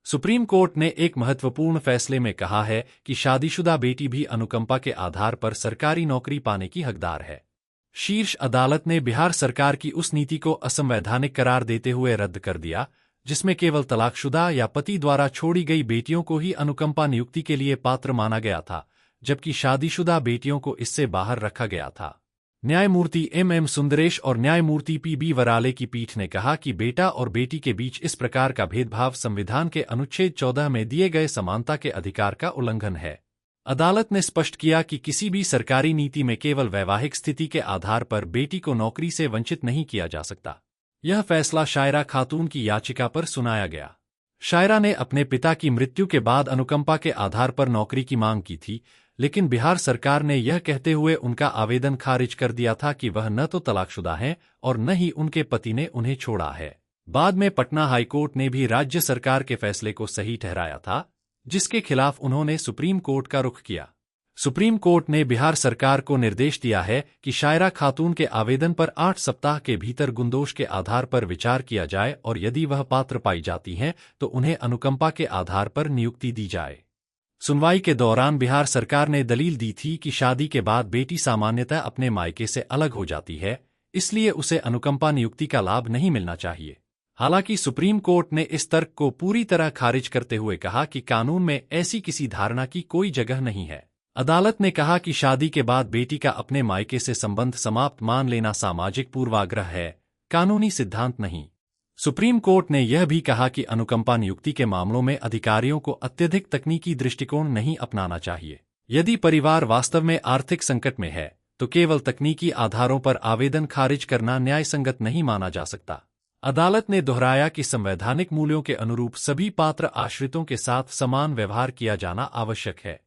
Supreme court ने एक महत्वपूर्ण फैसले में कहा है कि शादीशुदा बेटी भी अनुकंपा के आधार पर सरकारी नौकरी पाने की हकदार है। शीर्ष अदालत ने बिहार सरकार की उस नीति को असंवैधानिक करार देते हुए रद्द कर दिया, जिसमें केवल तलाकशुदा या पति द्वारा छोड़ी गई बेटियों को ही अनुकंपा नियुक्ति के लिए पात्र माना गया था, जबकि शादीशुदा बेटियों को इससे बाहर रखा गया था। न्यायमूर्ति एम सुंदरेश और न्यायमूर्ति पी वराले की पीठ ने कहा कि बेटा और बेटी के बीच इस प्रकार का भेदभाव संविधान के अनुच्छेद 14 में दिए गए समानता के अधिकार का उल्लंघन है। अदालत ने स्पष्ट किया कि किसी भी सरकारी नीति में केवल वैवाहिक स्थिति के आधार पर बेटी को नौकरी से वंचित नहीं किया जा सकता। यह फैसला शायरा खातून की याचिका पर सुनाया गया। शायरा ने अपने पिता की मृत्यु के बाद अनुकंपा के आधार पर नौकरी की मांग की थी, लेकिन बिहार सरकार ने यह कहते हुए उनका आवेदन खारिज कर दिया था कि वह न तो तलाकशुदा हैं और न ही उनके पति ने उन्हें छोड़ा है। बाद में पटना हाईकोर्ट ने भी राज्य सरकार के फैसले को सही ठहराया था, जिसके खिलाफ उन्होंने सुप्रीम कोर्ट का रुख किया। सुप्रीम कोर्ट ने बिहार सरकार को निर्देश दिया है कि शायरा खातून के आवेदन पर 8 सप्ताह के भीतर गुणदोष के आधार पर विचार किया जाए और यदि वह पात्र पाई जाती हैं तो उन्हें अनुकंपा के आधार पर नियुक्ति दी जाए। सुनवाई के दौरान बिहार सरकार ने दलील दी थी कि शादी के बाद बेटी सामान्यतः अपने मायके से अलग हो जाती है, इसलिए उसे अनुकंपा नियुक्ति का लाभ नहीं मिलना चाहिए। हालांकि सुप्रीम कोर्ट ने इस तर्क को पूरी तरह खारिज करते हुए कहा कि कानून में ऐसी किसी धारणा की कोई जगह नहीं है। अदालत ने कहा कि शादी के बाद बेटी का अपने मायके से संबंध समाप्त मान लेना सामाजिक पूर्वाग्रह है, कानूनी सिद्धांत नहीं। सुप्रीम कोर्ट ने यह भी कहा कि अनुकंपा नियुक्ति के मामलों में अधिकारियों को अत्यधिक तकनीकी दृष्टिकोण नहीं अपनाना चाहिए। यदि परिवार वास्तव में आर्थिक संकट में है, तो केवल तकनीकी आधारों पर आवेदन खारिज करना न्यायसंगत नहीं माना जा सकता। अदालत ने दोहराया कि संवैधानिक मूल्यों के अनुरूप सभी पात्र आश्रितों के साथ समान व्यवहार किया जाना आवश्यक है।